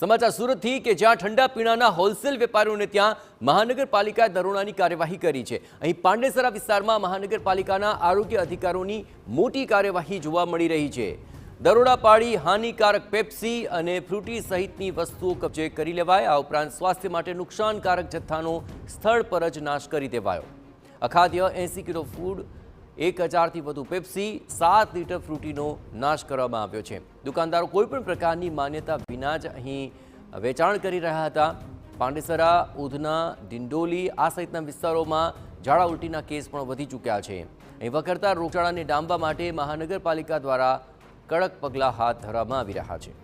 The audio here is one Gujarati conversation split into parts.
समाचार सूरत थी कि ज्यां ठंडा पीणाना होलसेल वेपारीओने त्यां महानगरपालिकाए दरोडानी कार्यवाही करी छे। અહીં પાંડેસરા વિસ્તારમાં મહાનગરપાલિકાના આરોગ્ય અધિકારીઓની મોટી કાર્યવાહી જોવા મળી રહી છે। દરોડા પાડી હાનિકારક પેપ્સી અને ફ્રૂટી સહિતની વસ્તુઓ કબજે કરી લેવાય। આ ઉપરાંત સ્વાસ્થ્ય માટે નુકસાનકારક જથ્થાનો સ્થળ પર જ નાશ કરી દેવાયો। અખાદ્ય 80 કિલો ફૂડ, 1000 થી વધુ પેપ્સી, 7 લીટર ફ્રૂટીનો નાશ કરવામાં આવ્યો છે। દુકાનદારો કોઈપણ પ્રકારની માન્યતા વિના જ અહીં વેચાણ કરી રહ્યા હતા। પાંડેસરા, ઉધના, ડિંડોલી આ સહિતના વિસ્તારોમાં ઝાડા ઉલટીના કેસ પણ વધી ચૂક્યા છે। અહીં વકરતા રોગચાળાને ડામવા માટે મહાનગરપાલિકા દ્વારા કડક પગલાં હાથ ધરવામાં આવી રહ્યા છે।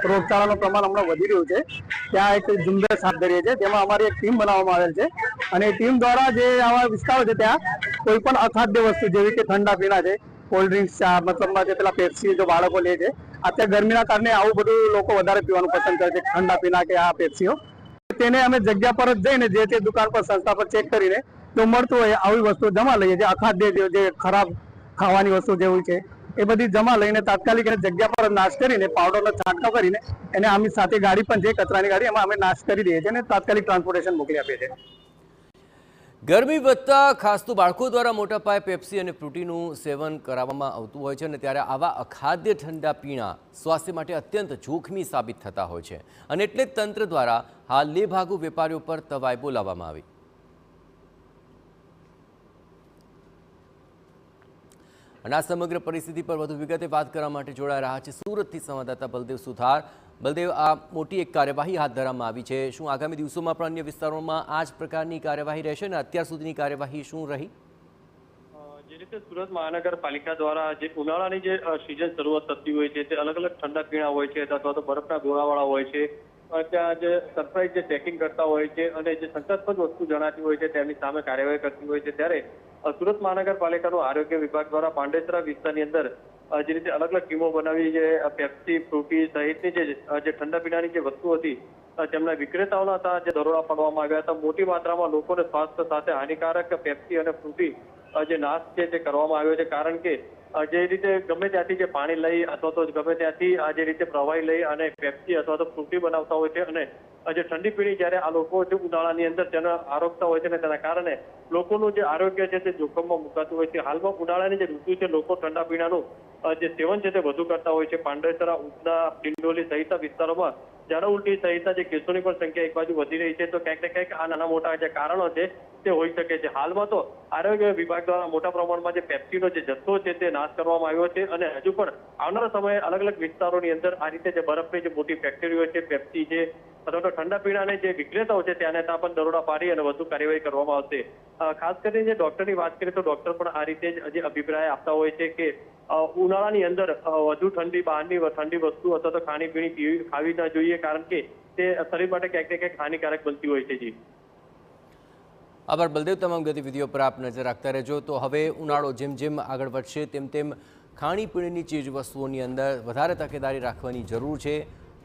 રોગચાળાનું પ્રમાણ હમણાં વધી રહ્યું છે। ત્યાં એક ઝુંબેશ હાથ ધરીએ છીએ, જેમાં અમારી એક ટીમ બનાવવામાં આવેલ છે અને ટીમ દ્વારા જે આવા વિસ્તારો છે ત્યાં કોઈ પણ અખાદ્ય વસ્તુ જેવી કે ઠંડા પીણા છે, કોલ્ડ ડ્રિંક્સ છે, મતલબમાં જે પેલા પેપ્સી જો બાળકો લે છે, અત્યારે ગરમીના કારણે આવું બધું લોકો વધારે પીવાનું પસંદ કરે છે, ઠંડા પીણા કે આ પેપ્સીઓ। તેને અમે જગ્યા પર જ જઈને જે તે દુકાન પર, સંસ્થા પર ચેક કરીને જો મળતું હોય આવી વસ્તુ જમા લઈએ। જે અખાદ્ય જે ખરાબ ખાવાની વસ્તુ જેવી છે એ બધી જમા લઈને તાત્કાલિક એને જગ્યા પર નાશ કરીને પાવડરનો છાંટકાવ કરીને એને આમની સાથે ગાડી પણ છે, કચરાની ગાડી, એમાં અમે નાશ કરી દઈએ છીએ અને તાત્કાલિક ટ્રાન્સપોર્ટેશન મોકલી આપીએ છીએ। ગરમી વધતા ખાસ તો બાળકો દ્વારા મોટા પાયે પેપ્સી અને ફ્રૂટીનું સેવન કરાવવામાં આવતું હોય છે અને ત્યારે આવા અખાદ્ય ઠંડા પીણા સ્વાસ્થ્ય માટે અત્યંત જોખમી સાબિત થતા હોય છે અને એટલે જ તંત્ર દ્વારા હાલ લેભાગુ વેપારીઓ પર તવાઈ બોલાવવામાં આવી। અને આ સમગ્ર પરિસ્થિતિ પર વધુ વિગતે વાત કરવા માટે જોડાઈ રહ્યા છે સુરતથી સંવાદદાતા બલદેવ સુથાર। બલદેવ, આ મોટી એક કાર્યવાહી હાથ ધરવામાં આવી છે। શું આગામી દિવસોમાં પણ અન્ય વિસ્તારોમાં આ જ પ્રકારની કાર્યવાહી રહેશે અને અત્યાર સુધીની કાર્યવાહી શું રહી? જે રીતે સુરત મહાનગરપાલિકા દ્વારા જે ઉનાળાની જે સિઝન શરૂઆત થતી હોય છે તે અલગ અલગ ઠંડા પીણા હોય છે અથવા તો બરફના ગોળાવાળા હોય છે, ત્યાં જે સરપ્રાઇઝ જે ચેકિંગ કરતા હોય છે અને જે શંકાસ્પદ વસ્તુ જણાતી હોય છે તેમની સામે કાર્યવાહી કરતી હોય છે। ત્યારે સુરત મહાનગરપાલિકાનું આરોગ્ય વિભાગ દ્વારા પાંડેસરા વિસ્તારની અંદર જે રીતે અલગ અલગ ટીમો બનાવી જે પેપ્સી, ફ્રૂટી સહિતની જે ઠંડા પીણાની જે વસ્તુ હતી તેમના વિક્રેતાઓના હતા જે દરોડા પાડવામાં આવ્યા હતા। મોટી માત્રામાં લોકોને સ્વાસ્થ્ય સાથે હાનિકારક પેપ્સી અને ફ્રૂટી જે નાશ છે તે કરવામાં આવ્યો છે। કારણ કે જે રીતે ગમે ત્યાંથી જે પાણી લઈ અથવા તો ગમે ત્યાંથી જે રીતે પ્રવાહી લઈ અને પેપ્સી અથવા તો ફ્રૂટી બનાવતા હોય છે અને જે ઠંડી પીણી જ્યારે આ લોકો જે ઉનાળાની અંદર તેને આરોગતા હોય છે ને તેના કારણે લોકોનું જે આરોગ્ય છે તે જોખમમાં મુકાતું હોય છે। હાલમાં ઉનાળાની જે ઋતુ છે લોકો ઠંડા પીણાનું જે સેવન છે તે વધુ કરતા હોય છે। પાંડેસરા, ઉધના, ડિંડોલી સહિતના વિસ્તારોમાં ઝાડા ઉલટી સહિતના જે કેસોની પણ સંખ્યા એક બાજુ વધી રહી છે, તો ક્યાંક ને ક્યાંક આ નાના મોટા જે કારણો છે તે હોઈ શકે છે। હાલમાં તો આરોગ્ય વિભાગ દ્વારા મોટા પ્રમાણમાં જે પેપ્સીનો જે જથ્થો છે તે નાશ કરવામાં આવ્યો છે અને હજુ પણ આવનારા સમયે અલગ અલગ વિસ્તારોની અંદર આ રીતે જે બરફની જે મોટી ફેક્ટરીઓ છે, પેપ્સી છે અથવા તો ઠંડા પીણાને જે વિક્રેતાઓ છે ત્યાં પણ દરોડા પાડી અને વધુ કાર્યવાહી કરવામાં આવશે। ખાસ કરીને જે ડોક્ટરની વાત કરીએ તો ડોક્ટર પણ આ રીતે જે અભિપ્રાય આપતા હોય છે કે ઉનાળાની અંદર વધુ બહારની ઠંડી વસ્તુ અથવા તો ખાણીપીણી ખાવી ન જોઈએ, કારણ કે તે શરીર માટે ક્યાંક ને ક્યાંક હાનિકારક બનતી હોય છે। જી આભાર બલદેવ, તમામ ગતિવિધિઓ પર આપ નજર રાખતા રહેજો। તો હવે ઉનાળો જેમ જેમ આગળ વધશે તેમ તેમ ખાણીપીણીની ચીજ વસ્તુઓની અંદર વધારે તકેદારી રાખવાની જરૂર છે।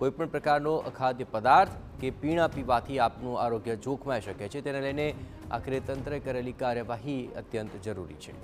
કોઈપણ પ્રકારનો અખાદ્ય પદાર્થ કે પીણા પીવાથી આપનું આરોગ્ય જોખમાઈ શકે છે, તેને લઈને આખરે તંત્રે કરેલી કાર્યવાહી અત્યંત જરૂરી છે।